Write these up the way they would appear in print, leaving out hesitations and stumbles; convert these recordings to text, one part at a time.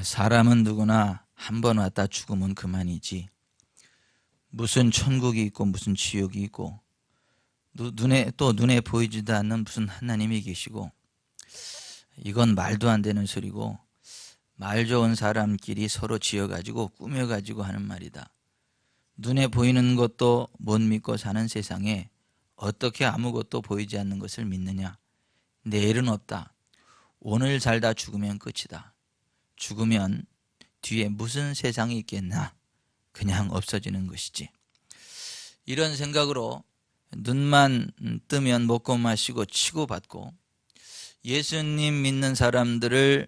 사람은 누구나 한 번 왔다 죽으면 그만이지. 무슨 천국이 있고 무슨 지옥이 있고 눈에 보이지도 않는 무슨 하나님이 계시고, 이건 말도 안 되는 소리고 말 좋은 사람끼리 서로 지어가지고 꾸며가지고 하는 말이다. 눈에 보이는 것도 못 믿고 사는 세상에 어떻게 아무것도 보이지 않는 것을 믿느냐. 내일은 없다. 오늘 살다 죽으면 끝이다. 죽으면 뒤에 무슨 세상이 있겠나. 그냥 없어지는 것이지. 이런 생각으로 눈만 뜨면 먹고 마시고 치고받고, 예수님 믿는 사람들을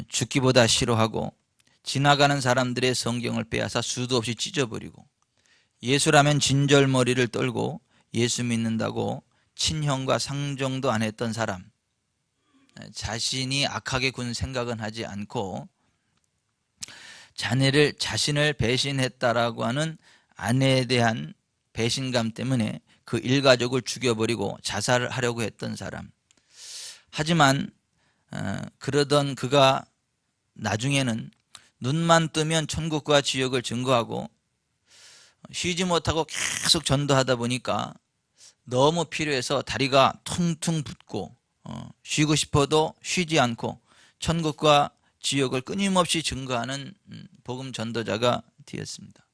죽기보다 싫어하고, 지나가는 사람들의 성경을 빼앗아 수도 없이 찢어버리고, 예수라면 진절머리를 떨고 예수 믿는다고 친형과 상종도 안 했던 사람, 자신이 악하게 군 생각은 하지 않고 자신을 배신했다라고 하는 아내에 대한 배신감 때문에 그 일가족을 죽여버리고 자살을 하려고 했던 사람. 하지만 그러던 그가 나중에는 눈만 뜨면 천국과 지옥을 증거하고, 쉬지 못하고 계속 전도하다 보니까 너무 필요해서 다리가 퉁퉁 붓고 쉬고 싶어도 쉬지 않고 천국과 지옥을 끊임없이 증거하는 복음 전도자가 되었습니다.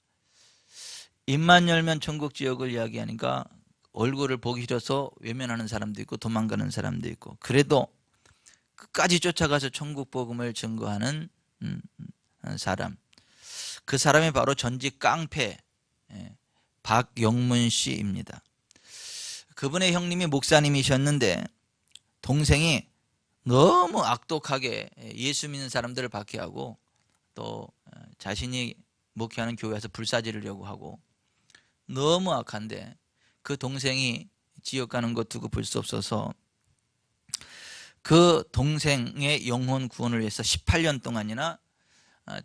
입만 열면 천국 지옥을 이야기하니까 얼굴을 보기 싫어서 외면하는 사람도 있고 도망가는 사람도 있고, 그래도 끝까지 쫓아가서 천국 복음을 증거하는 사람, 그 사람이 바로 전직 깡패 박영문 씨입니다. 그분의 형님이 목사님이셨는데 동생이 너무 악독하게 예수 믿는 사람들을 박해하고, 또 자신이 목회하는 교회에서 불사지르려고 하고 너무 악한데, 그 동생이 지옥 가는 것 두고 볼 수 없어서 그 동생의 영혼 구원을 위해서 18년 동안이나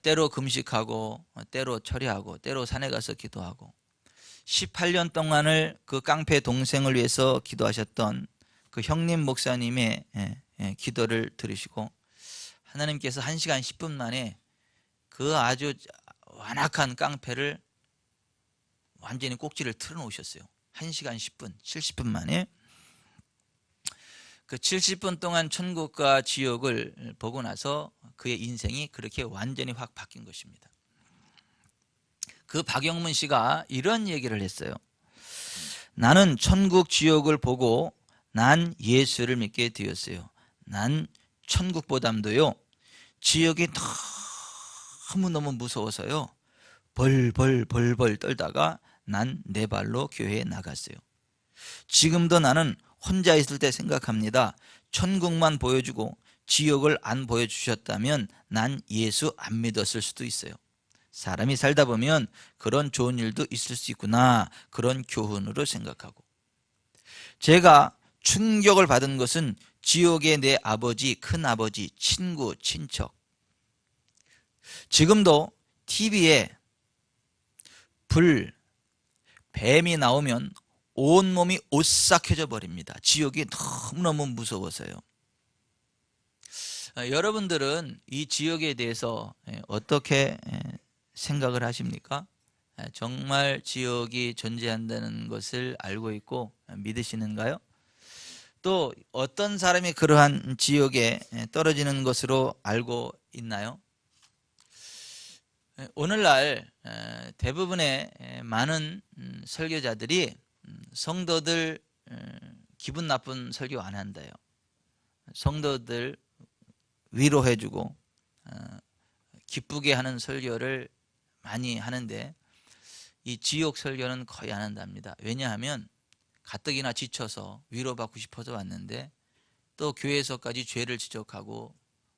때로 금식하고 때로 철야하고 때로 산에 가서 기도하고, 18년 동안을 그 깡패 동생을 위해서 기도하셨던 그 형님 목사님의 기도를 들으시고, 하나님께서 1시간 10분 만에 그 아주 완악한 깡패를 완전히 꼭지를 틀어놓으셨어요. 1시간 10분, 70분 만에. 그 70분 동안 천국과 지옥을 보고 나서 그의 인생이 그렇게 완전히 확 바뀐 것입니다. 그 박영문 씨가 이런 얘기를 했어요. 나는 천국 지옥을 보고 난 예수를 믿게 되었어요. 난 천국보담도요 지옥이 너무너무 무서워서요 벌벌 떨다가 난 내 발로 교회에 나갔어요. 지금도 나는 혼자 있을 때 생각합니다. 천국만 보여주고 지옥을 안 보여주셨다면 난 예수 안 믿었을 수도 있어요. 사람이 살다 보면 그런 좋은 일도 있을 수 있구나, 그런 교훈으로 생각하고, 제가 충격을 받은 것은 지옥의 내 아버지, 큰아버지, 친구, 친척, 지금도 TV에 뱀이 나오면 온몸이 오싹해져 버립니다. 지옥이 너무너무 무서워서요. 여러분들은 이 지옥에 대해서 어떻게 생각을 하십니까? 정말 지옥이 존재한다는 것을 알고 있고 믿으시는가요? 또 어떤 사람이 그러한 지옥에 떨어지는 것으로 알고 있나요? 오늘날 대부분의 많은 설교자들이 성도들 기분 나쁜 설교 안 한대요. 성도들 위로해주고 기쁘게 하는 설교를 많이 하는데, 이 지옥 설교는 거의 안 한답니다. 왜냐하면 가뜩이나 지쳐서 위로받고 싶어서 왔는데 또 교회에서까지 죄를 지적하고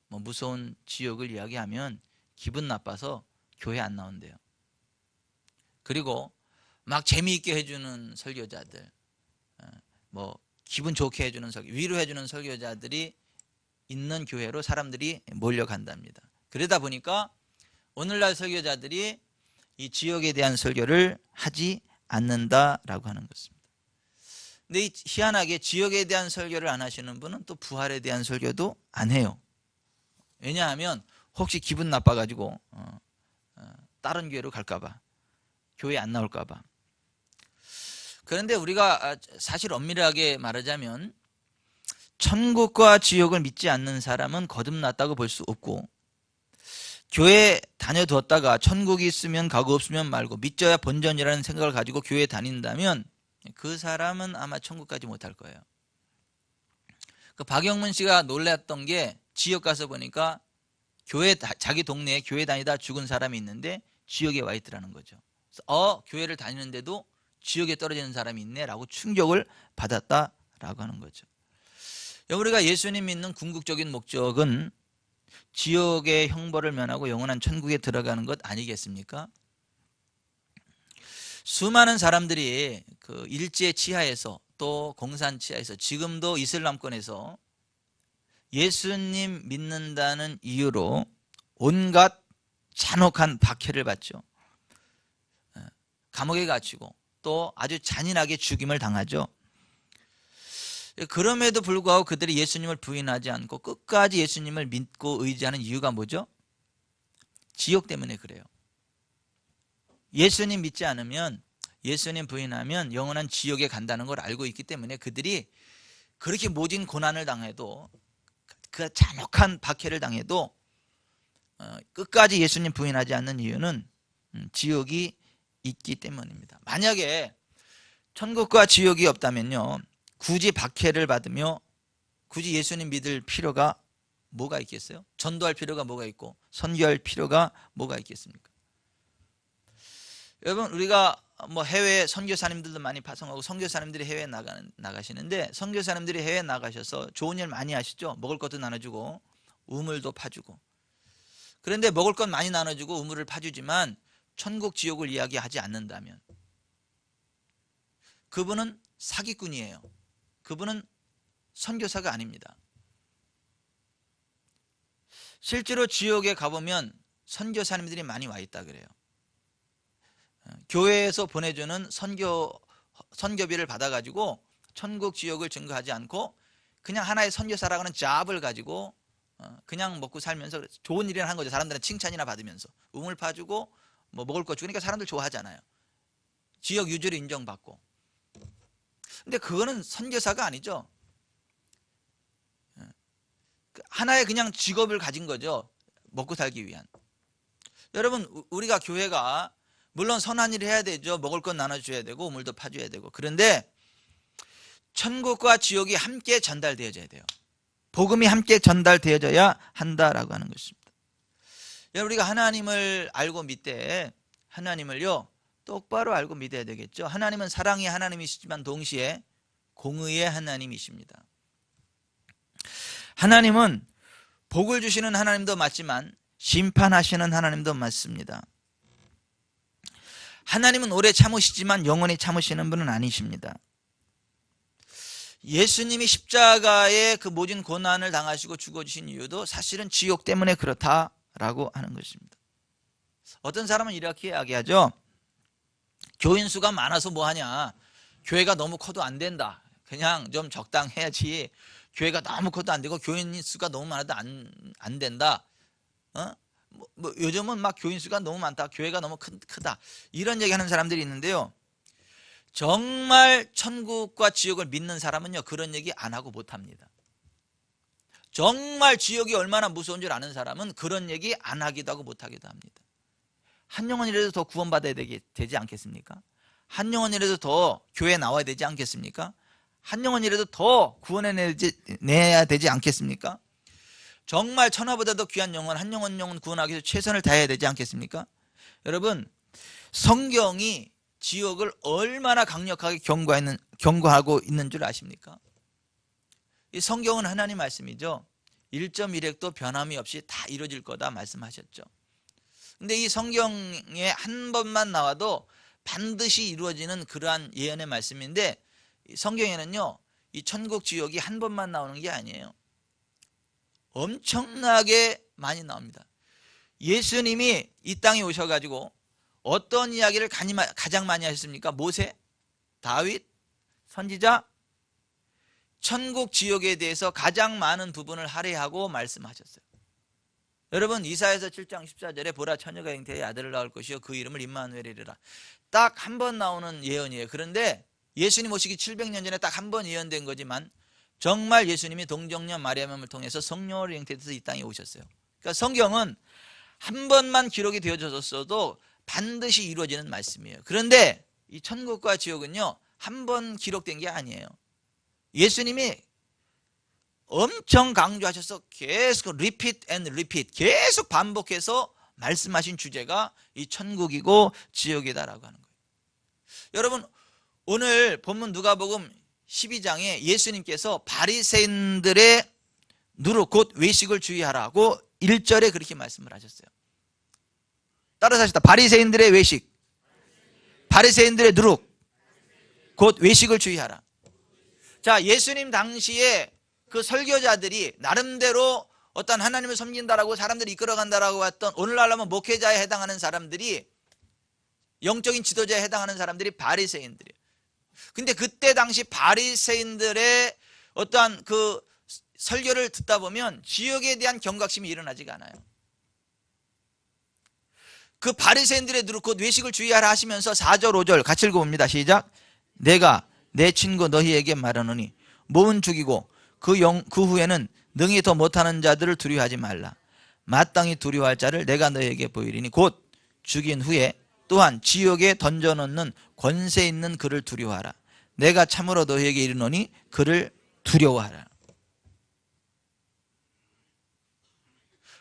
무서운 지옥을 이야기하면 기분 나빠서 교회 안 나온대요. 그리고 막 재미있게 해주는 설교자들, 기분 좋게 해주는 설교, 위로해주는 설교자들이 있는 교회로 사람들이 몰려간답니다. 그러다 보니까 오늘날 설교자들이 이 지옥에 대한 설교를 하지 않는다라고 하는 것입니다. 근데 희한하게 지옥에 대한 설교를 안 하시는 분은 또 부활에 대한 설교도 안 해요. 왜냐하면 혹시 기분 나빠가지고 다른 교회로 갈까봐, 교회 안 나올까봐. 그런데 우리가 사실 엄밀하게 말하자면 천국과 지옥을 믿지 않는 사람은 거듭났다고 볼 수 없고, 교회 다녀두었다가 천국이 있으면 가고 없으면 말고 믿져야 본전이라는 생각을 가지고 교회 다닌다면 그 사람은 아마 천국 가지 못할 거예요. 그 박영문 씨가 놀랐던 게 지역 가서 보니까 자기 동네에 교회 다니다 죽은 사람이 있는데 지역에 와 있더라는 거죠. 그래서 교회를 다니는데도 지역에 떨어지는 사람이 있네라고 충격을 받았다라고 하는 거죠. 우리가 예수님 믿는 궁극적인 목적은 지옥의 형벌을 면하고 영원한 천국에 들어가는 것 아니겠습니까? 수많은 사람들이 그 일제 치하에서 또 공산 치하에서 지금도 이슬람권에서 예수님 믿는다는 이유로 온갖 잔혹한 박해를 받죠. 감옥에 갇히고 또 아주 잔인하게 죽임을 당하죠. 그럼에도 불구하고 그들이 예수님을 부인하지 않고 끝까지 예수님을 믿고 의지하는 이유가 뭐죠? 지옥 때문에 그래요. 예수님 믿지 않으면, 예수님 부인하면 영원한 지옥에 간다는 걸 알고 있기 때문에 그들이 그렇게 모진 고난을 당해도, 그 잔혹한 박해를 당해도 끝까지 예수님 부인하지 않는 이유는 지옥이 있기 때문입니다. 만약에 천국과 지옥이 없다면요, 굳이 박해를 받으며 굳이 예수님 믿을 필요가 뭐가 있겠어요? 전도할 필요가 뭐가 있고 선교할 필요가 뭐가 있겠습니까? 여러분, 우리가 뭐 해외 선교사님들도 많이 파송하고 선교사님들이 해외에 나가시는데, 선교사님들이 해외에 나가셔서 좋은 일 많이 하시죠. 먹을 것도 나눠주고 우물도 파주고. 그런데 먹을 것 많이 나눠주고 우물을 파주지만 천국 지옥을 이야기하지 않는다면 그분은 사기꾼이에요. 그분은 선교사가 아닙니다. 실제로 지옥에 가보면 선교사님들이 많이 와 있다 그래요. 교회에서 보내주는 선교비를 받아가지고 천국 지옥을 증거하지 않고 그냥 하나의 선교사라고 하는 잡을 가지고 그냥 먹고 살면서 좋은 일이나 한 거죠. 사람들은 칭찬이나 받으면서 우물 파주고 뭐 먹을 거 주니까 사람들 좋아하잖아요. 지역 유지를 인정받고. 근데 그거는 선교사가 아니죠. 하나의 그냥 직업을 가진 거죠. 먹고 살기 위한. 여러분, 우리가 교회가 물론 선한 일을 해야 되죠. 먹을 건 나눠줘야 되고 우물도 파줘야 되고. 그런데 천국과 지옥이 함께 전달되어져야 돼요. 복음이 함께 전달되어져야 한다라고 하는 것입니다. 여러분, 우리가 하나님을 알고 믿되 하나님을요 똑바로 알고 믿어야 되겠죠. 하나님은 사랑의 하나님이시지만 동시에 공의의 하나님이십니다. 하나님은 복을 주시는 하나님도 맞지만 심판하시는 하나님도 맞습니다. 하나님은 오래 참으시지만 영원히 참으시는 분은 아니십니다. 예수님이 십자가에 그 모진 고난을 당하시고 죽어주신 이유도 사실은 지옥 때문에 그렇다라고 하는 것입니다. 어떤 사람은 이렇게 이야기하죠. 교인 수가 많아서 뭐하냐, 교회가 너무 커도 안 된다, 그냥 좀 적당해야지, 교회가 너무 커도 안 되고 교인 수가 너무 많아도 안 된다. 뭐 요즘은 막 교인 수가 너무 많다, 교회가 너무 크다, 이런 얘기하는 사람들이 있는데요. 정말 천국과 지옥을 믿는 사람은요 그런 얘기 안 하고 못합니다. 정말 지옥이 얼마나 무서운 줄 아는 사람은 그런 얘기 안 하기도 하고 못하기도 합니다. 한 영혼이라도 더 구원받아야 되지 않겠습니까? 한 영혼이라도 더 교회에 나와야 되지 않겠습니까? 한 영혼이라도 더 구원해내야 되지 않겠습니까? 정말 천하보다도 귀한 영혼, 한 영혼 구원하기 위해서 최선을 다해야 되지 않겠습니까? 여러분, 성경이 지옥을 얼마나 강력하게 경고하고 있는 줄 아십니까? 이 성경은 하나님 말씀이죠. 1.1획도 변함이 없이 다 이루어질 거다 말씀하셨죠. 근데 이 성경에 한 번만 나와도 반드시 이루어지는 그러한 예언의 말씀인데, 성경에는요 이 천국 지옥이 한 번만 나오는 게 아니에요. 엄청나게 많이 나옵니다. 예수님이 이 땅에 오셔가지고 어떤 이야기를 가장 많이 하셨습니까? 모세, 다윗, 선지자, 천국 지옥에 대해서 가장 많은 부분을 할애하고 말씀하셨어요. 여러분 이사야서 7장 14절에 보라 처녀가 잉태의 아들을 낳을 것이요 그 이름을 임마누엘이라. 딱 한 번 나오는 예언이에요. 그런데 예수님 오시기 700년 전에 딱 한 번 예언된 거지만 정말 예수님이 동정녀 마리아를 통해서 성령으로 잉태돼서 이 땅에 오셨어요. 그러니까 성경은 한 번만 기록이 되어졌어도 반드시 이루어지는 말씀이에요. 그런데 이 천국과 지옥은요 한 번 기록된 게 아니에요. 예수님이 엄청 강조하셔서 계속 repeat and repeat 계속 반복해서 말씀하신 주제가 이 천국이고 지옥이다라고 하는 거예요. 여러분 오늘 본문 누가복음 12장에 예수님께서 바리새인들의 누룩 곧 외식을 주의하라고 1절에 그렇게 말씀을 하셨어요. 따라서 하시다. 바리새인들의 외식, 바리새인들의 누룩 곧 외식을 주의하라. 자, 예수님 당시에 그 설교자들이 나름대로 어떤 하나님을 섬긴다라고 사람들이 이끌어간다라고 했던, 오늘날로 하면 목회자에 해당하는 사람들이, 영적인 지도자에 해당하는 사람들이 바리새인들이에요. 근데 그때 당시 바리새인들의 어떠한 그 설교를 듣다 보면 지옥에 대한 경각심이 일어나지가 않아요. 그 바리새인들의 누룩 곧 외식을 주의하라 하시면서 4절 5절 같이 읽어봅니다. 시작. 내가 내 친구 너희에게 말하노니 몸은 죽이고 그 후에는 능히 더 못하는 자들을 두려워하지 말라. 마땅히 두려워할 자를 내가 너희에게 보이리니 곧 죽인 후에 또한 지옥에 던져넣는 권세 있는 그를 두려워하라. 내가 참으로 너희에게 이르노니 그를 두려워하라.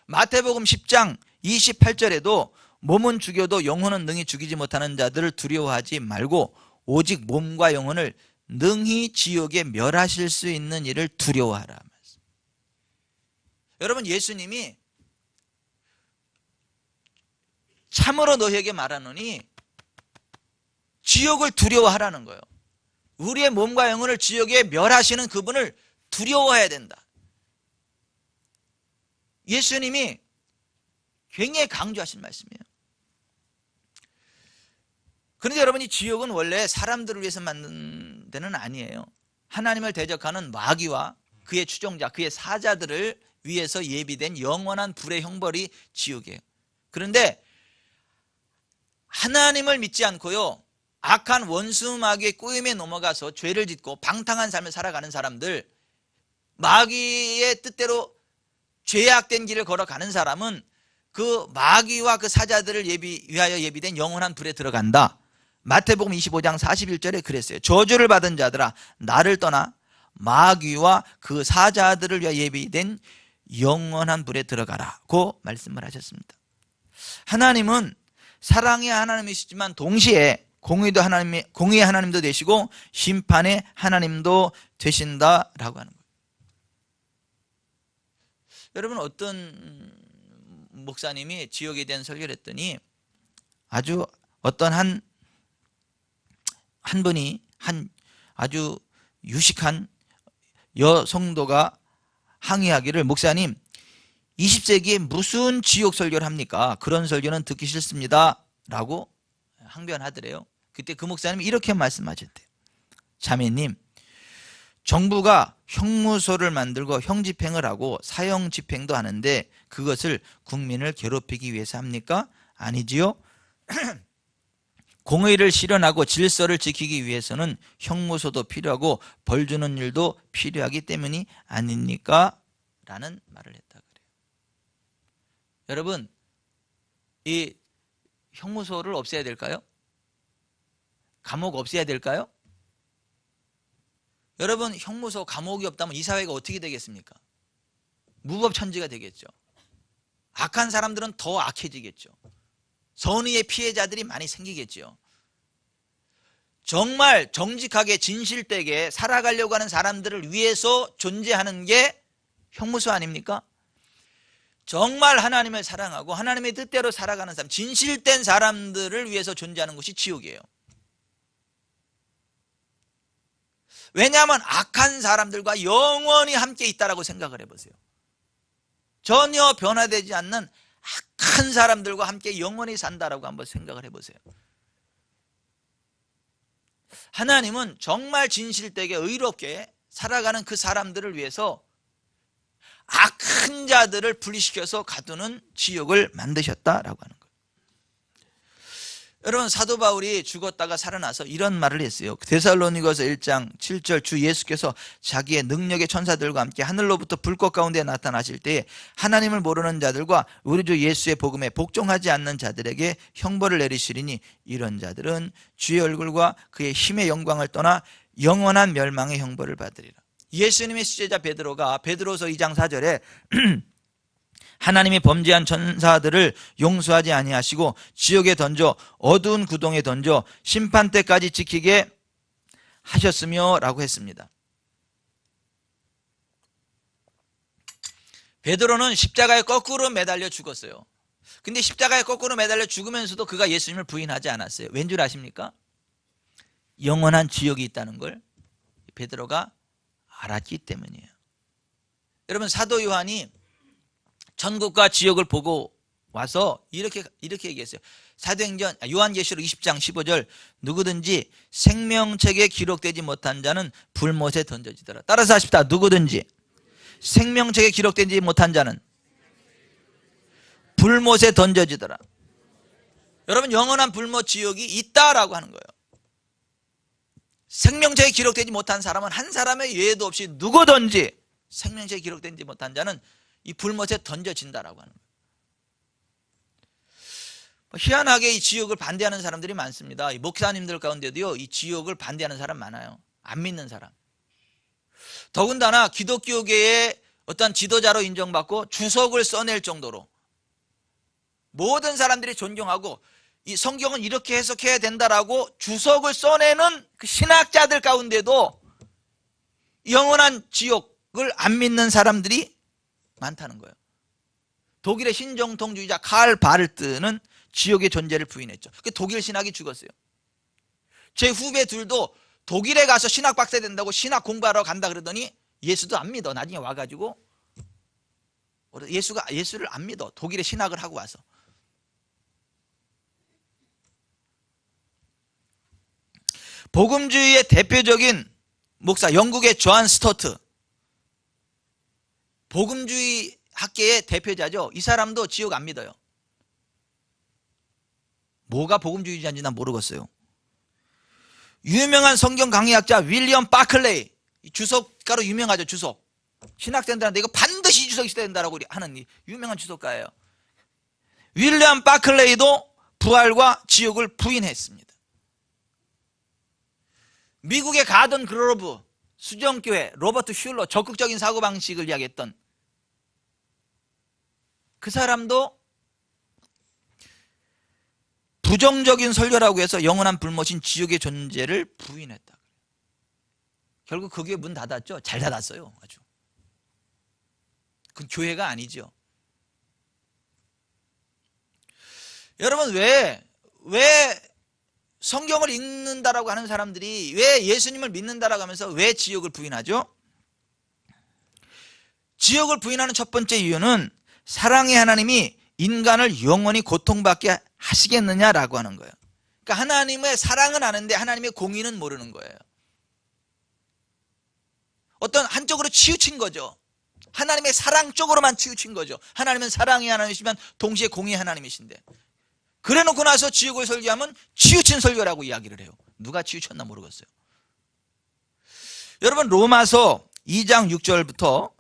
마태복음 10장 28절에도 몸은 죽여도 영혼은 능히 죽이지 못하는 자들을 두려워하지 말고 오직 몸과 영혼을 능히 지옥에 멸하실 수 있는 이를 두려워하라. 여러분 예수님이 참으로 너희에게 말하노니 지옥을 두려워하라는 거예요. 우리의 몸과 영혼을 지옥에 멸하시는 그분을 두려워해야 된다. 예수님이 굉장히 강조하신 말씀이에요. 그런데 여러분 이 지옥은 원래 사람들을 위해서 만든 데는 아니에요. 하나님을 대적하는 마귀와 그의 추종자, 그의 사자들을 위해서 예비된 영원한 불의 형벌이 지옥이에요. 그런데 하나님을 믿지 않고요 악한 원수 마귀의 꼬임에 넘어가서 죄를 짓고 방탕한 삶을 살아가는 사람들, 마귀의 뜻대로 죄악된 길을 걸어가는 사람은 그 마귀와 그 사자들을 위하여 예비된 영원한 불에 들어간다. 마태복음 25장 41절에 그랬어요. 저주를 받은 자들아 나를 떠나 마귀와 그 사자들을 위하여 예비된 영원한 불에 들어가라고 말씀을 하셨습니다. 하나님은 사랑의 하나님이시지만 동시에 공의의 하나님도 되시고 심판의 하나님도 되신다라고 하는 거예요. 여러분 어떤 목사님이 지옥에 대한 설교를 했더니 아주 어떤 한 분이 아주 유식한 여성도가 항의하기를, 목사님 20세기에 무슨 지옥 설교를 합니까? 그런 설교는 듣기 싫습니다 라고 항변하더래요. 그때 그 목사님이 이렇게 말씀하셨대요. 자매님, 정부가 형무소를 만들고 형집행을 하고 사형집행도 하는데 그것을 국민을 괴롭히기 위해서 합니까? 아니지요. 공의를 실현하고 질서를 지키기 위해서는 형무소도 필요하고 벌 주는 일도 필요하기 때문이 아닙니까? 라는 말을 했다 그래요. 여러분 이 형무소를 없애야 될까요? 감옥 없애야 될까요? 여러분 형무소 감옥이 없다면 이 사회가 어떻게 되겠습니까? 무법천지가 되겠죠. 악한 사람들은 더 악해지겠죠. 선의의 피해자들이 많이 생기겠죠. 정말 정직하게 진실되게 살아가려고 하는 사람들을 위해서 존재하는 게 형무소 아닙니까? 정말 하나님을 사랑하고 하나님의 뜻대로 살아가는 사람, 진실된 사람들을 위해서 존재하는 곳이 지옥이에요. 왜냐하면 악한 사람들과 영원히 함께 있다라고 생각을 해보세요. 전혀 변화되지 않는 악한 사람들과 함께 영원히 산다라고 한번 생각을 해보세요. 하나님은 정말 진실되게 의롭게 살아가는 그 사람들을 위해서 악한 자들을 분리시켜서 가두는 지옥을 만드셨다라고 하는 거예요. 여러분, 사도 바울이 죽었다가 살아나서 이런 말을 했어요. 데살로니가서 1장 7절, 주 예수께서 자기의 능력의 천사들과 함께 하늘로부터 불꽃 가운데 나타나실 때에 하나님을 모르는 자들과 우리 주 예수의 복음에 복종하지 않는 자들에게 형벌을 내리시리니 이런 자들은 주의 얼굴과 그의 힘의 영광을 떠나 영원한 멸망의 형벌을 받으리라. 예수님의 수제자 베드로가 베드로서 2장 4절에 하나님이 범죄한 천사들을 용서하지 아니하시고 지옥에 던져 어두운 구덩이에 던져 심판 때까지 지키게 하셨으며 라고 했습니다. 베드로는 십자가에 거꾸로 매달려 죽었어요. 근데 십자가에 거꾸로 매달려 죽으면서도 그가 예수님을 부인하지 않았어요. 왠 줄 아십니까? 영원한 지옥이 있다는 걸 베드로가 알았기 때문이에요. 여러분, 사도 요한이 천국과 지옥을 보고 와서 이렇게 얘기했어요. 사도행전 요한계시록 20장 15절, 누구든지 생명책에 기록되지 못한 자는 불못에 던져지더라. 따라서 하십시다. 누구든지 생명책에 기록되지 못한 자는 불못에 던져지더라. 여러분, 영원한 불못 지옥이 있다라고 하는 거예요. 생명책에 기록되지 못한 사람은 한 사람의 예외도 없이 누구든지 생명책에 기록되지 못한 자는 이 불못에 던져진다라고 하는 거예요. 희한하게 이 지옥을 반대하는 사람들이 많습니다. 이 목사님들 가운데도요, 이 지옥을 반대하는 사람 많아요. 안 믿는 사람. 더군다나 기독교계의 어떤 지도자로 인정받고 주석을 써낼 정도로 모든 사람들이 존경하고 이 성경은 이렇게 해석해야 된다라고 주석을 써내는 그 신학자들 가운데도 영원한 지옥을 안 믿는 사람들이 많다는 거예요. 독일의 신정통주의자 칼 바르트는 지옥의 존재를 부인했죠. 독일 신학이 죽었어요. 제 후배 둘도 독일에 가서 신학 박사 된다고 신학 공부하러 간다 그러더니 예수도 안 믿어. 나중에 와가지고 예수를 안 믿어. 독일의 신학을 하고 와서. 복음주의의 대표적인 목사, 영국의 존 스토트, 복음주의 학계의 대표자죠. 이 사람도 지옥 안 믿어요. 뭐가 복음주의자인지 난 모르겠어요. 유명한 성경 강의학자 윌리엄 바클레이, 주석가로 유명하죠. 주석. 신학생들한테 이거 반드시 주석이 있어야 된다고 하는 유명한 주석가예요. 윌리엄 바클레이도 부활과 지옥을 부인했습니다. 미국의 가든 그로브 수정교회 로버트 슐러, 적극적인 사고방식을 이야기했던 그 사람도 부정적인 설교라고 해서 영원한 불못인 지옥의 존재를 부인했다. 결국 거기에 문 닫았죠. 잘 닫았어요. 아주. 그 교회가 아니죠. 여러분, 왜 성경을 읽는다라고 하는 사람들이 왜 예수님을 믿는다라고 하면서 왜 지옥을 부인하죠? 지옥을 부인하는 첫 번째 이유는 사랑의 하나님이 인간을 영원히 고통받게 하시겠느냐라고 하는 거예요. 그러니까 하나님의 사랑은 아는데 하나님의 공의는 모르는 거예요. 어떤 한쪽으로 치우친 거죠. 하나님의 사랑 쪽으로만 치우친 거죠. 하나님은 사랑의 하나님이시면 동시에 공의의 하나님이신데, 그래놓고 나서 지옥을 설교하면 치우친 설교라고 이야기를 해요. 누가 치우쳤나 모르겠어요. 여러분, 로마서 2장 6절부터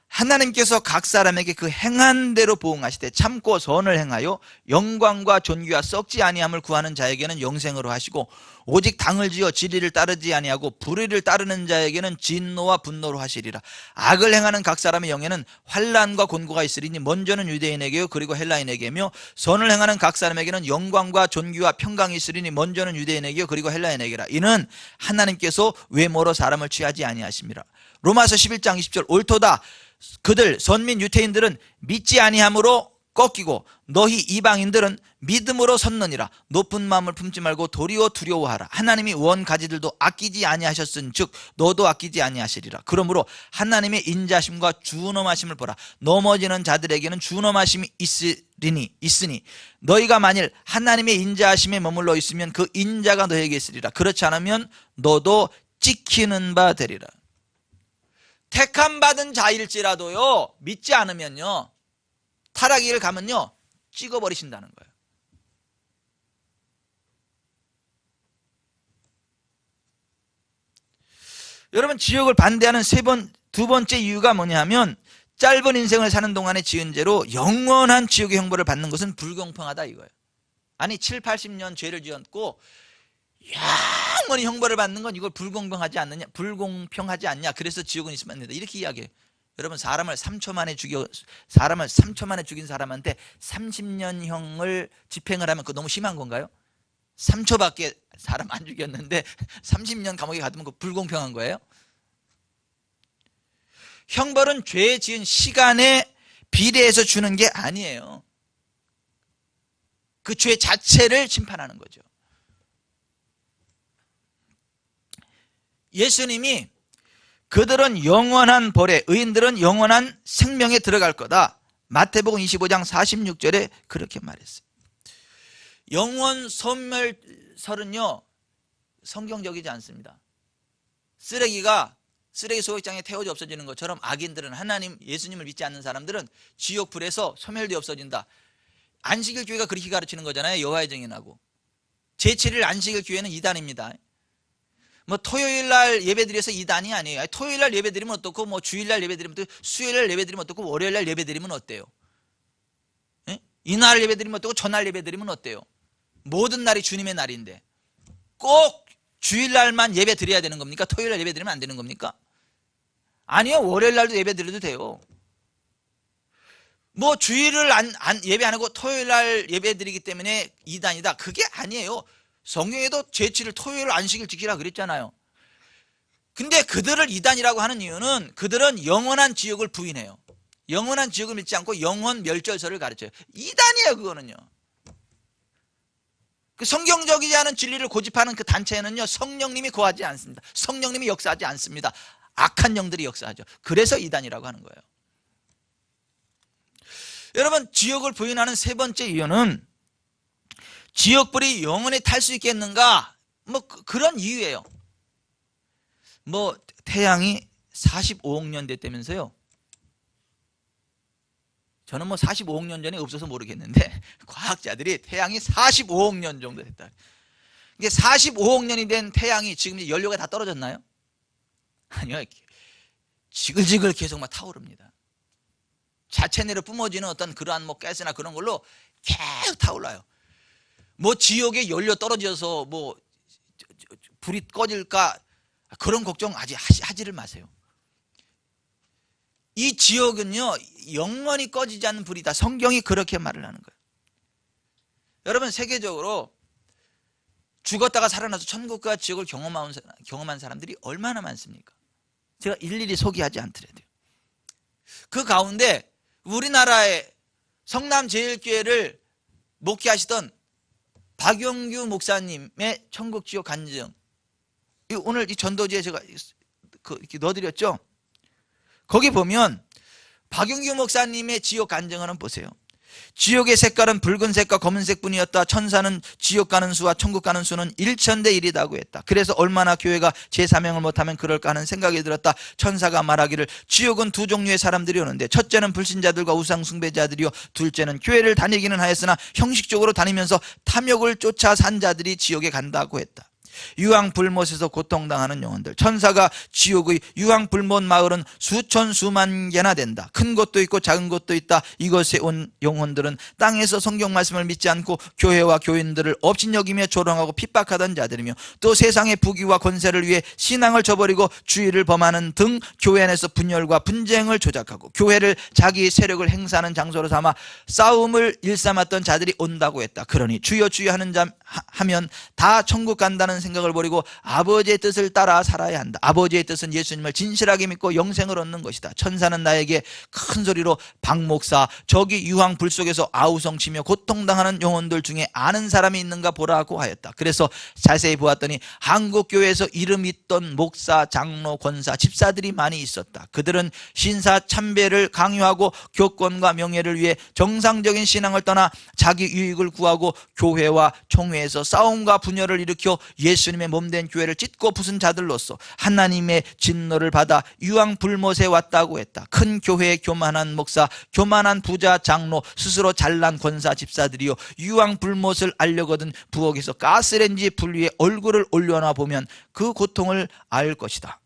하나님께서 각 사람에게 그 행한 대로 보응하시되 참고 선을 행하여 영광과 존귀와 썩지 아니함을 구하는 자에게는 영생으로 하시고, 오직 당을 지어 진리를 따르지 아니하고 불의를 따르는 자에게는 진노와 분노로 하시리라. 악을 행하는 각 사람의 영에는 환난과 곤고가 있으리니 먼저는 유대인에게요 그리고 헬라인에게며, 선을 행하는 각 사람에게는 영광과 존귀와 평강이 있으리니 먼저는 유대인에게요 그리고 헬라인에게라. 이는 하나님께서 외모로 사람을 취하지 아니하심이라. 로마서 11장 20절, 옳도다. 그들 선민 유태인들은 믿지 아니함으로 꺾이고 너희 이방인들은 믿음으로 섰느니라. 높은 마음을 품지 말고 도리어 두려워하라. 하나님이 원 가지들도 아끼지 아니하셨은즉 너도 아끼지 아니하시리라. 그러므로 하나님의 인자심과 준엄하심을 보라. 넘어지는 자들에게는 준엄하심이 있으니 너희가 만일 하나님의 인자하심에 머물러 있으면 그 인자가 너에게 있으리라. 그렇지 않으면 너도 찍히는 바 되리라. 택함 받은 자일지라도요, 믿지 않으면요, 타락의 길을 가면요, 찍어버리신다는 거예요. 여러분, 지옥을 반대하는 두 번째 이유가 뭐냐면, 짧은 인생을 사는 동안에 지은 죄로 영원한 지옥의 형벌을 받는 것은 불공평하다 이거예요. 아니 7, 80년 죄를 지었고 영원히 형벌을 받는 건 이걸 불공평하지 않냐. 그래서 지옥은 있으면 안 된다. 이렇게 이야기해요. 여러분, 사람을 3초 만에 죽인 사람한테 30년형을 집행을 하면 그거 너무 심한 건가요? 3초밖에 사람 안 죽였는데 30년 감옥에 가두면 그거 불공평한 거예요? 형벌은 죄 지은 시간에 비례해서 주는 게 아니에요. 그 죄 자체를 심판하는 거죠. 예수님이 그들은 영원한 벌에, 의인들은 영원한 생명에 들어갈 거다. 마태복음 25장 46절에 그렇게 말했어요. 영원 소멸설은요, 성경적이지 않습니다. 쓰레기 소각장에 태워져 없어지는 것처럼 악인들은, 예수님을 믿지 않는 사람들은 지옥불에서 소멸되어 없어진다. 안식일 교회가 그렇게 가르치는 거잖아요. 여호와의 증인하고. 제7일 안식일 교회는 이단입니다. 뭐 토요일날 예배드려서 이단이 아니에요. 토요일날 예배드리면 어떻고, 뭐 주일날 예배드리면 어떻고, 수요일날 예배드리면 어떻고, 월요일날 예배드리면 어때요? 예? 이날 예배드리면 어떻고, 저날 예배드리면 어때요? 모든 날이 주님의 날인데 꼭 주일날만 예배 드려야 되는 겁니까? 토요일날 예배 드리면 안 되는 겁니까? 아니요, 월요일날도 예배 드려도 돼요. 뭐 주일을 예배 안 하고 토요일날 예배 드리기 때문에 이단이다, 그게 아니에요. 성경에도 제7일 토요일 안식일 지키라 그랬잖아요. 근데 그들을 이단이라고 하는 이유는 그들은 영원한 지옥을 부인해요. 영원한 지옥을 믿지 않고 영원 멸절설을 가르쳐요. 이단이에요, 그거는요. 그 성경적이지 않은 진리를 고집하는 그 단체에는요, 성령님이 거하지 않습니다. 성령님이 역사하지 않습니다. 악한 영들이 역사하죠. 그래서 이단이라고 하는 거예요. 여러분, 지옥을 부인하는 세 번째 이유는 지옥불이 영원히 탈 수 있겠는가? 뭐 그런 이유예요. 뭐 태양이 45억 년 됐다면서요. 저는 뭐 45억 년 전에 없어서 모르겠는데 과학자들이 태양이 45억 년 정도 됐다. 이게 45억 년이 된 태양이 지금 연료가 다 떨어졌나요? 아니요, 지글지글 계속 막 타오릅니다. 자체내로 뿜어지는 어떤 그러한 뭐 가스나 그런 걸로 계속 타올라요. 뭐 지옥에 연료 떨어져서 뭐 불이 꺼질까 그런 걱정 아직 하지를 마세요. 이 지옥은요, 영원히 꺼지지 않는 불이다. 성경이 그렇게 말을 하는 거예요. 여러분, 세계적으로 죽었다가 살아나서 천국과 지옥을 경험한 사람들이 얼마나 많습니까? 제가 일일이 소개하지 않더라도요. 그 가운데 우리나라의 성남제일교회를 목회하시던 박용규 목사님의 천국 지옥 간증, 오늘 이 전도지에 제가 이렇게 넣어드렸죠. 거기 보면 박용규 목사님의 지옥 간증을 보세요. 지옥의 색깔은 붉은색과 검은색뿐이었다. 천사는 지옥 가는 수와 천국 가는 수는 1000대 1이라고 했다. 그래서 얼마나 교회가 제 사명을 못하면 그럴까 하는 생각이 들었다. 천사가 말하기를 지옥은 두 종류의 사람들이 오는데 첫째는 불신자들과 우상 숭배자들이요, 둘째는 교회를 다니기는 하였으나 형식적으로 다니면서 탐욕을 쫓아 산 자들이 지옥에 간다고 했다. 유황불못에서 고통당하는 영혼들, 천사가 지옥의 유황불못 마을은 수천 수만 개나 된다. 큰 곳도 있고 작은 곳도 있다. 이것에 온 영혼들은 땅에서 성경 말씀을 믿지 않고 교회와 교인들을 업신여기며 조롱하고 핍박하던 자들이며 또 세상의 부귀와 권세를 위해 신앙을 저버리고 주의를 범하는 등 교회 안에서 분열과 분쟁을 조작하고 교회를 자기 세력을 행사하는 장소로 삼아 싸움을 일삼았던 자들이 온다고 했다. 그러니 주여 주여 하면 다 천국 간다는 생각을 버리고 아버지의 뜻을 따라 살아야 한다. 아버지의 뜻은 예수님을 진실하게 믿고 영생을 얻는 것이다. 천사는 나에게 큰 소리로 박 목사, 저기 유황불 속에서 아우성치며 고통당하는 영혼들 중에 아는 사람이 있는가 보라고 하였다. 그래서 자세히 보았더니 한국교회에서 이름 있던 목사, 장로, 권사, 집사들이 많이 있었다. 그들은 신사 참배를 강요하고 교권과 명예를 위해 정상적인 신앙을 떠나 자기 유익을 구하고 교회와 총회에서 싸움과 분열을 일으켜 예수님의 몸된 교회를 찢고 부순 자들로서 하나님의 진노를 받아 유황불못에 왔다고 했다. 큰 교회의 교만한 목사, 교만한 부자 장로, 스스로 잘난 권사 집사들이요, 유황불못을 알려거든 부엌에서 가스레인지 불 위에 얼굴을 올려놔 보면 그 고통을 알 것이다.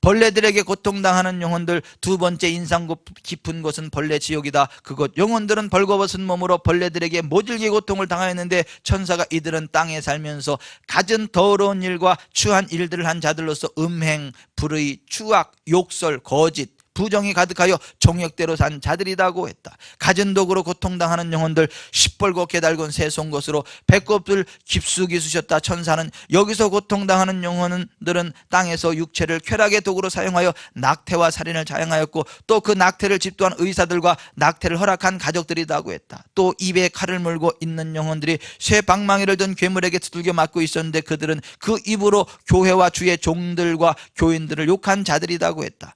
벌레들에게 고통당하는 영혼들, 두 번째 인상 깊은 곳은 벌레 지옥이다. 그곳 영혼들은 벌거벗은 몸으로 벌레들에게 모질게 고통을 당하였는데 천사가 이들은 땅에 살면서 갖은 더러운 일과 추한 일들을 한 자들로서 음행, 불의, 추악, 욕설, 거짓, 부정이 가득하여 정욕대로 산 자들이라고 했다. 갖은 독으로 고통당하는 영혼들, 시뻘겋게 달군 새 송곳으로 배꼽을 깊숙이 쑤셨다. 천사는 여기서 고통당하는 영혼들은 땅에서 육체를 쾌락의 도구로 사용하여 낙태와 살인을 자행하였고 또 그 낙태를 집도한 의사들과 낙태를 허락한 가족들이라고 했다. 또 입에 칼을 물고 있는 영혼들이 쇠 방망이를 든 괴물에게 두들겨 맞고 있었는데 그들은 그 입으로 교회와 주의 종들과 교인들을 욕한 자들이라고 했다.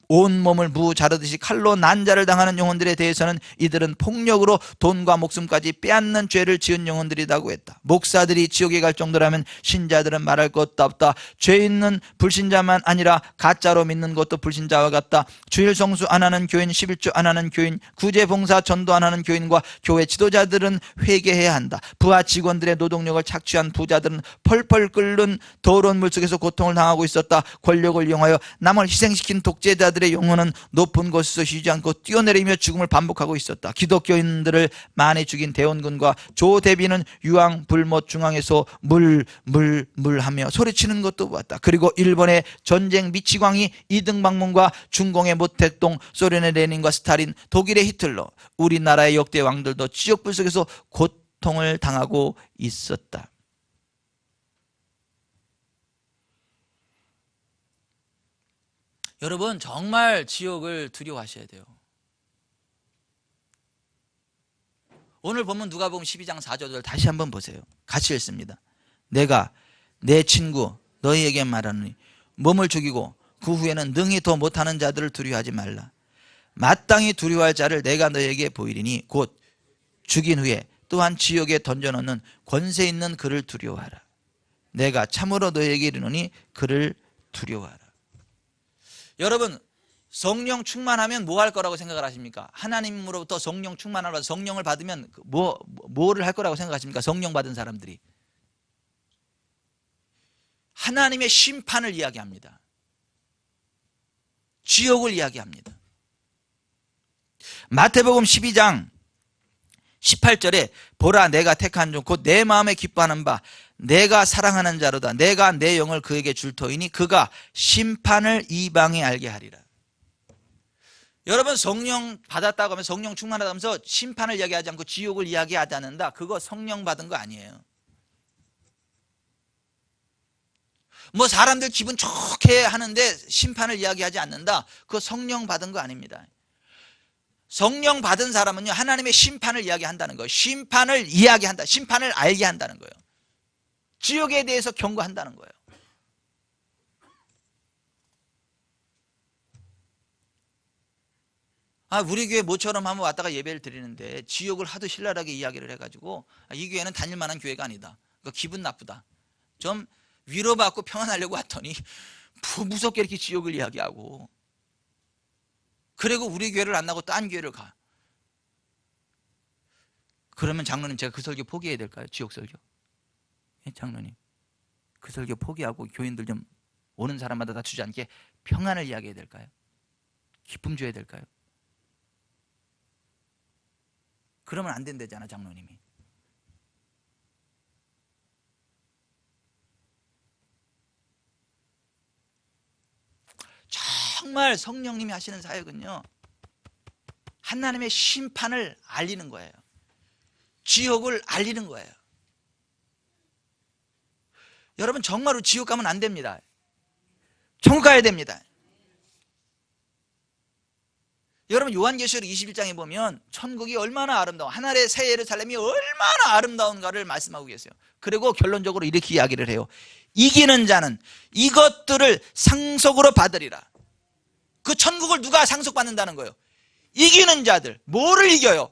온 몸을 무 자르듯이 칼로 난자를 당하는 영혼들에 대해서는 이들은 폭력으로 돈과 목숨까지 빼앗는 죄를 지은 영혼들이라고 했다. 목사들이 지옥에 갈 정도라면 신자들은 말할 것도 없다. 죄 있는 불신자만 아니라 가짜로 믿는 것도 불신자와 같다. 주일 성수 안 하는 교인, 11조 안 하는 교인, 구제 봉사 전도 안 하는 교인과 교회 지도자들은 회개해야 한다. 부하 직원들의 노동력을 착취한 부자들은 펄펄 끓는 더러운 물속에서 고통을 당하고 있었다. 권력을 이용하여 남을 희생시킨 독재자들의 영혼은 높은 곳에서 쉬지 않고 뛰어내리며 죽음을 반복하고 있었다. 기독교인들을 많이 죽인 대원군과 조대비는 유황불못 중앙에서 물하며 소리치는 것도 보았다. 그리고 일본의 전쟁 미치광이 이등박문과 중공의 모택동, 소련의 레닌과 스탈린, 독일의 히틀러, 우리나라의 역대 왕들도 지옥불 속에서 고통을 당하고 있었다. 여러분, 정말 지옥을 두려워하셔야 돼요. 오늘 본문 누가복음 12장 4절을 다시 한번 보세요. 같이 읽습니다. 내가 내 친구 너희에게 말하노니 몸을 죽이고 그 후에는 능히 더 못하는 자들을 두려워하지 말라. 마땅히 두려워할 자를 내가 너희에게 보이리니 곧 죽인 후에 또한 지옥에 던져넣는 권세 있는 그를 두려워하라. 내가 참으로 너희에게 이르노니 그를 두려워하라. 여러분, 성령 충만하면 뭐 할 거라고 생각을 하십니까? 하나님으로부터 성령 충만하라, 성령을 받으면 뭐를 할 거라고 생각하십니까? 성령 받은 사람들이 하나님의 심판을 이야기합니다. 지옥을 이야기합니다. 마태복음 12장 18절에 보라 내가 택한 종 곧 내 마음에 기뻐하는 바 내가 사랑하는 자로다. 내가 내 영을 그에게 줄 터이니 그가 심판을 이방에 알게 하리라. 여러분, 성령 받았다고 하면 성령 충만하다 하면서 심판을 이야기하지 않고 지옥을 이야기하지 않는다. 그거 성령 받은 거 아니에요. 뭐 사람들 기분 좋게 하는데 심판을 이야기하지 않는다. 그거 성령 받은 거 아닙니다. 성령 받은 사람은요, 하나님의 심판을 이야기한다는 거예요. 심판을 이야기한다. 심판을 알게 한다는 거예요. 지옥에 대해서 경고한다는 거예요. 우리 교회 모처럼 한번 왔다가 예배를 드리는데 지옥을 하도 신랄하게 이야기를 해가지고 이 교회는 다닐 만한 교회가 아니다. 기분 나쁘다. 좀 위로받고 평안하려고 왔더니 무섭게 이렇게 지옥을 이야기하고, 그리고 우리 교회를 안 나고 딴 교회를 가. 그러면 장로님, 제가 그 설교 포기해야 될까요? 지옥 설교. 장로님, 그 설교 포기하고 교인들 좀 오는 사람마다 다투지 않게 평안을 이야기해야 될까요? 기쁨 줘야 될까요? 그러면 안 된다잖아, 장로님이. 정말 성령님이 하시는 사역은요, 하나님의 심판을 알리는 거예요. 지옥을 알리는 거예요. 여러분, 정말로 지옥 가면 안 됩니다. 천국 가야 됩니다. 여러분, 요한계시록 21장에 보면 천국이 얼마나 아름다워, 하늘의 새 예루살렘이 얼마나 아름다운가를 말씀하고 계세요. 그리고 결론적으로 이렇게 이야기를 해요. 이기는 자는 이것들을 상속으로 받으리라. 그 천국을 누가 상속받는다는 거예요? 이기는 자들. 뭐를 이겨요?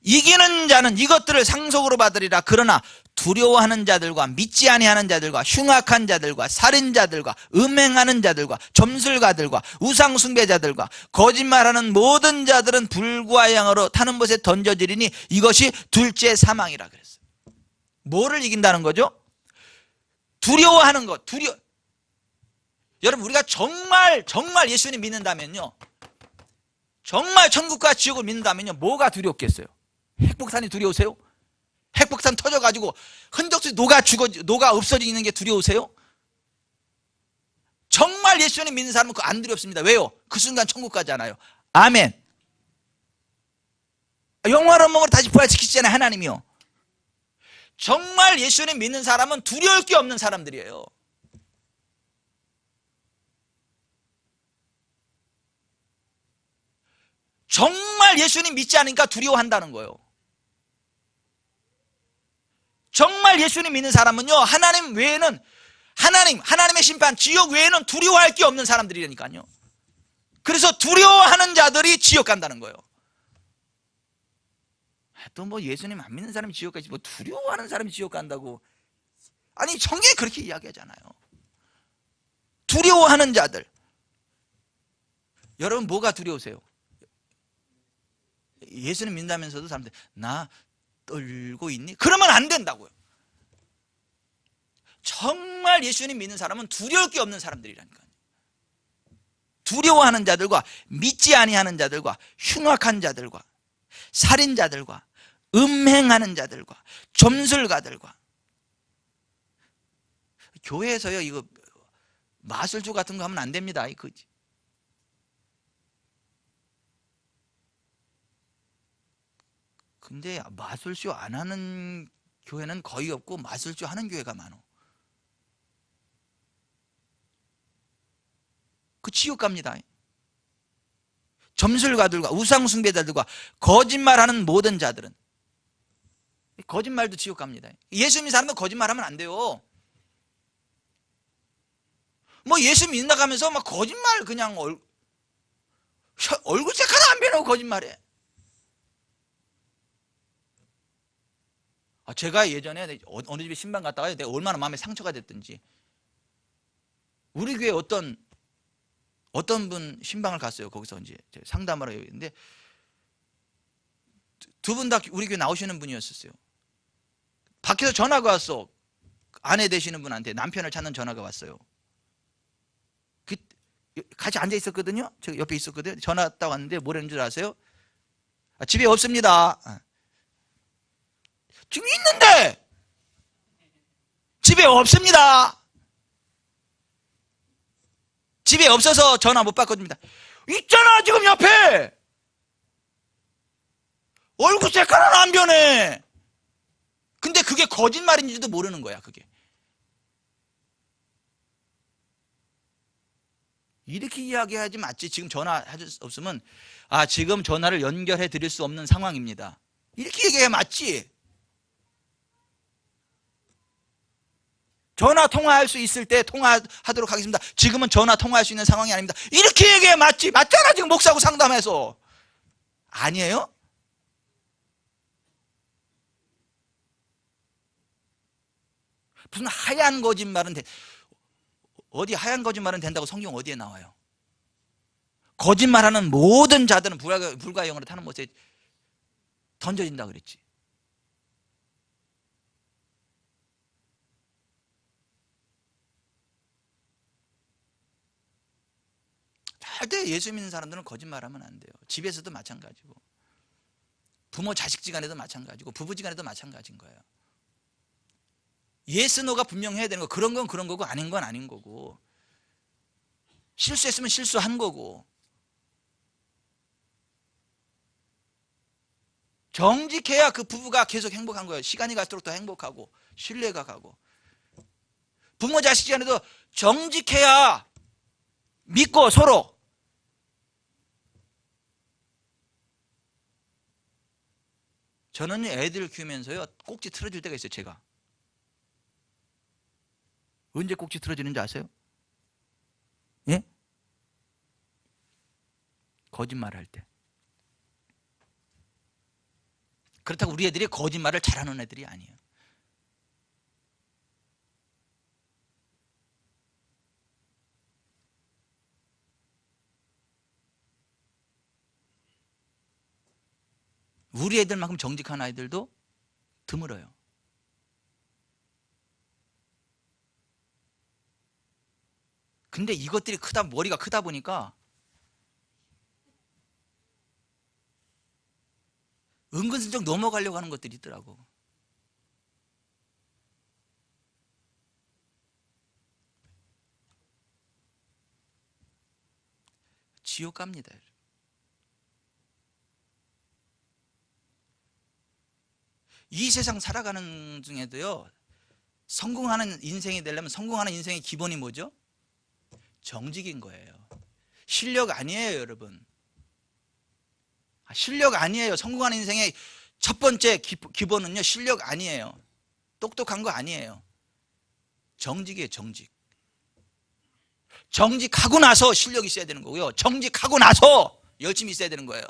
이기는 자는 이것들을 상속으로 받으리라. 그러나 두려워하는 자들과 믿지 아니하는 자들과 흉악한 자들과 살인자들과 음행하는 자들과 점술가들과 우상숭배자들과 거짓말하는 모든 자들은 불과 양으로 타는 곳에 던져지리니 이것이 둘째 사망이라 그랬어요. 뭐를 이긴다는 거죠? 두려워하는 것. 여러분, 우리가 정말 예수님 믿는다면요, 정말 천국과 지옥을 믿는다면요, 뭐가 두렵겠어요? 핵폭탄이 두려우세요? 핵폭탄 터져가지고 흔적없이 녹아 없어지는 게 두려우세요? 정말 예수님 믿는 사람은 그거 안 두렵습니다. 왜요? 그 순간 천국 가잖아요. 아멘. 영원한 몸으로 다시 부활시키시잖아요, 하나님이요. 정말 예수님 믿는 사람은 두려울 게 없는 사람들이에요. 정말 예수님 믿지 않으니까 두려워한다는 거예요. 정말 예수님 믿는 사람은요, 하나님 외에는, 하나님의 심판, 지옥 외에는 두려워할 게 없는 사람들이라니까요. 그래서 두려워하는 자들이 지옥 간다는 거예요. 또 뭐 예수님 안 믿는 사람이 지옥 가지, 뭐 두려워하는 사람이 지옥 간다고. 아니, 성경에 그렇게 이야기하잖아요. 두려워하는 자들. 여러분, 뭐가 두려우세요? 예수님 믿는다면서도 사람들, 나 떨고 있니? 그러면 안 된다고요. 정말 예수님 믿는 사람은 두려울 게 없는 사람들이라니까요. 두려워하는 자들과 믿지 아니하는 자들과 흉악한 자들과 살인자들과 음행하는 자들과 점술가들과. 교회에서요, 이거 마술주 같은 거 하면 안 됩니다. 근데 마술쇼 안 하는 교회는 거의 없고 마술쇼 하는 교회가 많어. 그 지옥 갑니다. 점술가들과 우상숭배자들과 거짓말하는 모든 자들은, 거짓말도 지옥 갑니다. 예수 믿는 사람은 거짓말하면 안 돼요. 뭐 예수 믿는다 하면서 막 거짓말, 그냥 얼굴 색 하나 안 변하고 거짓말해. 제가 예전에 어느 집에 신방 갔다가 내가 얼마나 마음에 상처가 됐든지, 우리 교회 어떤 분 신방을 갔어요. 거기서 이제 상담하러 했는데 두 분 다 우리 교회 나오시는 분이었었어요. 밖에서 전화가 왔어. 아내 되시는 분한테 남편을 찾는 전화가 왔어요. 같이 앉아 있었거든요. 제가 옆에 있었거든요. 전화 왔다고 왔는데 뭐라는 줄 아세요? 집에 없습니다. 지금 있는데 집에 없습니다. 집에 없어서 전화 못 받거든요. 있잖아, 지금 옆에. 얼굴 색깔은 안 변해. 근데 그게 거짓말인지도 모르는 거야. 그게 이렇게 이야기하지 맞지. 지금 전화할 수 없으면, 지금 전화를 연결해 드릴 수 없는 상황입니다, 이렇게 얘기해야 맞지. 전화 통화할 수 있을 때 통화하도록 하겠습니다. 지금은 전화 통화할 수 있는 상황이 아닙니다. 이렇게 얘기해야 맞지. 맞잖아, 지금 목사하고 상담해서. 아니에요? 무슨 하얀 거짓말은 어디 하얀 거짓말은 된다고 성경 어디에 나와요? 거짓말하는 모든 자들은 불과 영으로 타는 곳에 던져진다 그랬지. 절대 예수 믿는 사람들은 거짓말하면 안 돼요. 집에서도 마찬가지고, 부모 자식지간에도 마찬가지고, 부부지간에도 마찬가지인 거예요. 예스 노가 분명해야 되는 거. 그런 건 그런 거고 아닌 건 아닌 거고, 실수했으면 실수한 거고, 정직해야 그 부부가 계속 행복한 거예요. 시간이 갈수록 더 행복하고 신뢰가 가고, 부모 자식지간에도 정직해야 믿고 서로. 저는 애들 키우면서요, 꼭지 틀어줄 때가 있어요. 제가 언제 꼭지 틀어지는지 아세요? 예? 거짓말할 때. 그렇다고 우리 애들이 거짓말을 잘하는 애들이 아니에요. 우리 애들만큼 정직한 아이들도 드물어요. 근데 이것들이 머리가 크다 보니까 은근슬쩍 넘어가려고 하는 것들이 있더라고. 지옥 갑니다. 이 세상 살아가는 중에도요, 성공하는 인생이 되려면 성공하는 인생의 기본이 뭐죠? 정직인 거예요. 실력 아니에요, 여러분. 실력 아니에요. 성공하는 인생의 첫 번째 기본은요, 실력 아니에요. 똑똑한 거 아니에요. 정직이에요, 정직. 정직하고 나서 실력이 있어야 되는 거고요. 정직하고 나서 열심히 있어야 되는 거예요.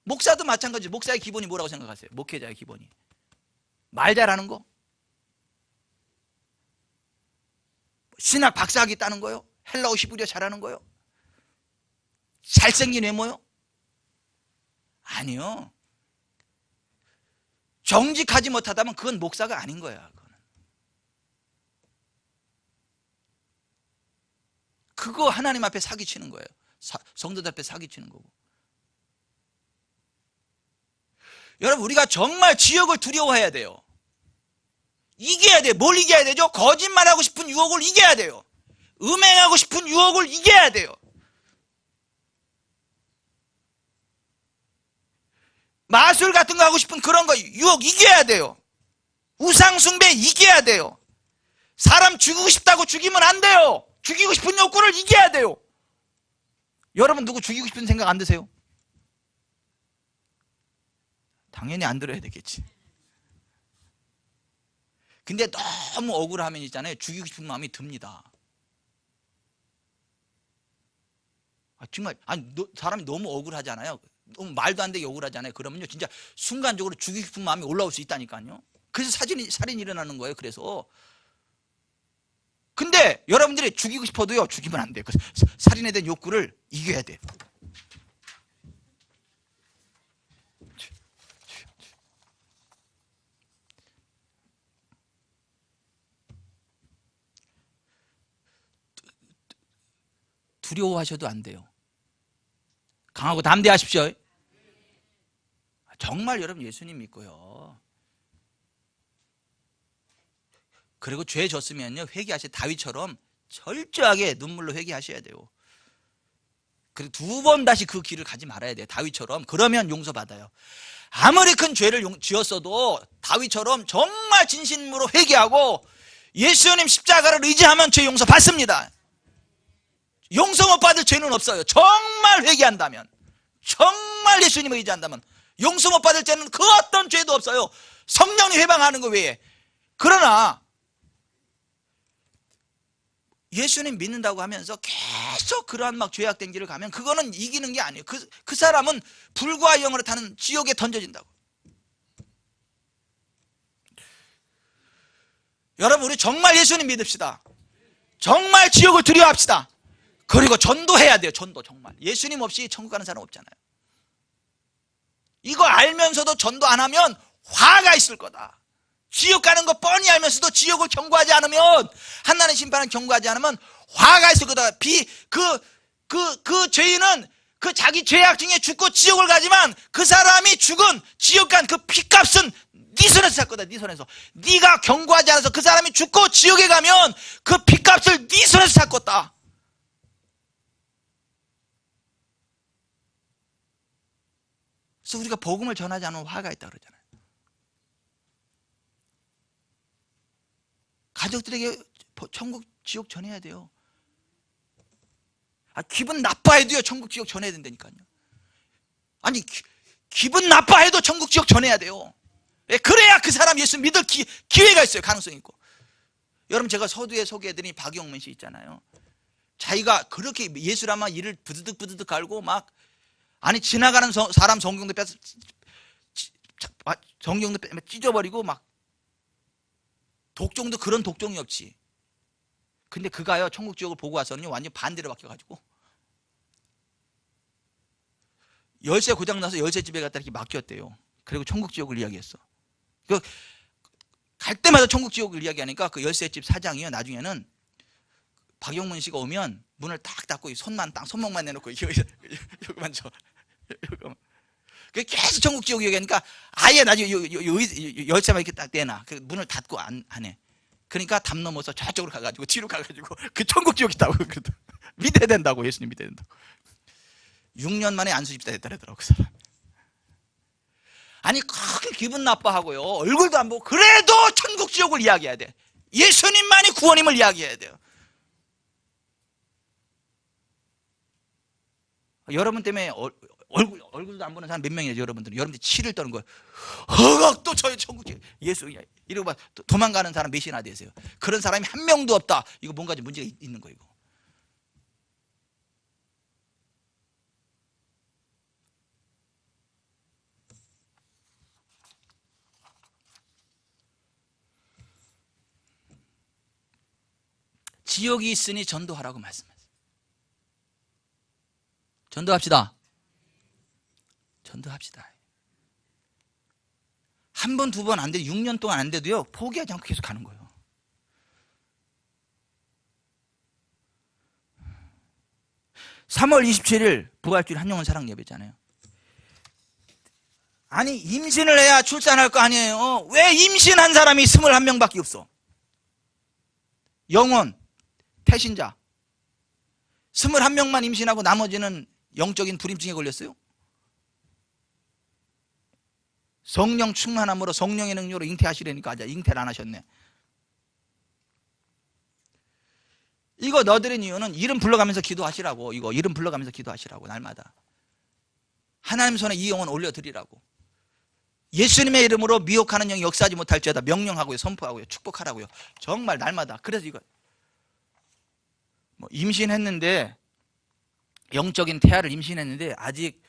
목사도 마찬가지. 목사의 기본이 뭐라고 생각하세요? 목회자의 기본이 말 잘하는 거? 신학 박사학위 따는 거요? 헬라어 히브리어 잘하는 거요? 잘생긴 외모요? 아니요. 정직하지 못하다면 그건 목사가 아닌 거야. 그거 하나님 앞에 사기치는 거예요. 성도들 앞에 사기치는 거고. 여러분, 우리가 정말 지옥을 두려워해야 돼요. 이겨야 돼요. 뭘 이겨야 되죠? 거짓말하고 싶은 유혹을 이겨야 돼요. 음행하고 싶은 유혹을 이겨야 돼요. 마술 같은 거 하고 싶은 그런 거 유혹 이겨야 돼요. 우상숭배 이겨야 돼요. 사람 죽이고 싶다고 죽이면 안 돼요. 죽이고 싶은 욕구를 이겨야 돼요. 여러분, 누구 죽이고 싶은 생각 안 드세요? 당연히 안 들어야 되겠지. 근데 너무 억울하면 있잖아요, 죽이고 싶은 마음이 듭니다. 정말 사람이 너무 억울하잖아요. 너무 말도 안 되게 억울하잖아요. 그러면요, 진짜 순간적으로 죽이고 싶은 마음이 올라올 수 있다니까요. 그래서 살인이 일어나는 거예요. 그래서. 근데 여러분들이 죽이고 싶어도요, 죽이면 안 돼요. 살인에 대한 욕구를 이겨야 돼요. 두려워하셔도 안 돼요. 강하고 담대하십시오. 정말 여러분 예수님 믿고요. 그리고 죄 졌으면요, 회개하셔야, 다윗처럼 철저하게 눈물로 회개하셔야 돼요. 그리고 2번 다시 그 길을 가지 말아야 돼요. 다윗처럼. 그러면 용서받아요. 아무리 큰 죄를 지었어도 다윗처럼 정말 진심으로 회개하고 예수님 십자가를 의지하면 죄 용서 받습니다. 용서 못 받을 죄는 없어요. 정말 회개한다면, 정말 예수님을 의지한다면 용서 못 받을 죄는 그 어떤 죄도 없어요. 성령이 회방하는 거 외에. 그러나 예수님 믿는다고 하면서 계속 그러한 막 죄악된 길을 가면 그거는 이기는 게 아니에요. 그 사람은 불과 영으로 타는 지옥에 던져진다고. 여러분, 우리 정말 예수님 믿읍시다. 정말 지옥을 두려워합시다. 그리고 전도해야 돼요. 전도. 정말 예수님 없이 천국 가는 사람 없잖아요. 이거 알면서도 전도 안 하면 화가 있을 거다. 지옥 가는 거 뻔히 알면서도 지옥을 경고하지 않으면, 하나님의 심판을 경고하지 않으면 화가 있을 거다. 그 죄인은 그 자기 죄악 중에 죽고 지옥을 가지만 그 사람이 죽은 지옥 간 그 피값은 네 손에서 살 거다. 네 손에서. 네가 경고하지 않아서 그 사람이 죽고 지옥에 가면 그 피값을 네 손에서 살 거다. 그래서 우리가 복음을 전하지 않으면 화가 있다 그러잖아요. 가족들에게 천국 지옥 전해야 돼요. 기분 나빠해도요, 천국 지옥 전해야 된다니까요. 아니, 기분 나빠해도 천국 지옥 전해야 돼요. 그래야 그 사람 예수 믿을 기회가 있어요. 가능성이 있고. 여러분, 제가 서두에 소개해드린 박영민 씨 있잖아요. 자기가 그렇게 예수라만 이를 부드득 갈고 막, 아니, 지나가는 사람 성경도 성경도 찢어버리고 막, 독종도 그런 독종이 없지. 근데 그가요, 천국 지옥을 보고 와서는요, 완전 반대로 바뀌어가지고 열쇠 고장나서 열쇠집에 갔다 이렇게 맡겼대요. 그리고 천국 지옥을 이야기했어. 그 갈 때마다 천국 지옥을 이야기하니까 그 열쇠집 사장이요, 나중에는 박용문 씨가 오면 문을 딱 닫고 손목만 내놓고 여기만 줘. 계속 천국 지옥 이야기하니까 아예 나중에 열쇠만 이렇게 딱 내놔. 그 문을 닫고 안 해. 그러니까 담 넘어서 저쪽으로 가가지고 뒤로 가가지고 그 천국 지옥 있다고 그러더라고. 믿어야 된다고, 예수님 믿어야 된다고. 6년 만에 안수집사 됐더라고, 그 사람. 아니 크게 기분 나빠하고요, 얼굴도 안 보고 그래도 천국 지옥을 이야기해야 돼. 예수님만이 구원임을 이야기해야 돼요. 여러분 때문에 얼굴도 안 보는 사람 몇 명이에요. 여러분들이 치를 떠는 거예요. 허걱 또 저희 천국 지옥 예수 이러고 봐, 도망가는 사람 몇이나 되세요. 그런 사람이 한 명도 없다. 이거 뭔가 좀 문제가 있는 거예요. 이거. 지옥이 있으니 전도하라고 말씀하세요. 전도합시다. 전도합시다. 한 번, 두 번 안 돼도 6년 동안 안 돼도요, 포기하지 않고 계속 가는 거예요. (3월 27일) 부활주일 한영원 사랑 예배잖아요. 아니 임신을 해야 출산할 거 아니에요. 왜 임신한 사람이 21명밖에 없어? 영혼 태신자 21명만 임신하고 나머지는 영적인 불임증에 걸렸어요. 성령 충만함으로 성령의 능력으로 잉태하시려니까 잉태를 안 하셨네. 이거 넣어드린 이유는 이름 불러가면서 기도하시라고. 이거 이름 불러가면서 기도하시라고. 날마다 하나님 손에 이 영혼 올려드리라고. 예수님의 이름으로 미혹하는 영이 역사하지 못할지어다 명령하고요, 선포하고요, 축복하라고요. 정말 날마다. 그래서 이거 임신했는데, 영적인 태아를 임신했는데 아직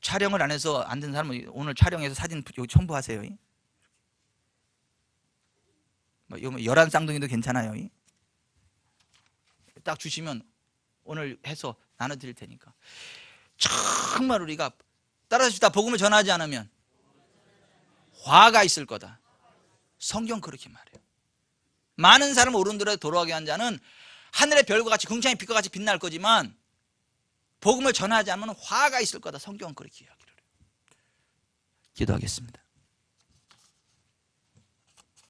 촬영을 안 해서 안 된 사람은 오늘 촬영해서 사진 여기 첨부하세요. 열한 쌍둥이도 괜찮아요. 딱 주시면 오늘 해서 나눠드릴 테니까. 정말 우리가 따라서 복음을 전하지 않으면 화가 있을 거다. 성경 그렇게 말해요. 많은 사람을 오른들에 돌아가게 한 자는 하늘의 별과 같이 궁창의 빛과 같이 빛날 거지만 복음을 전하지 않으면 화가 있을 거다. 성경은 그렇게 이야기를 해요. 기도하겠습니다.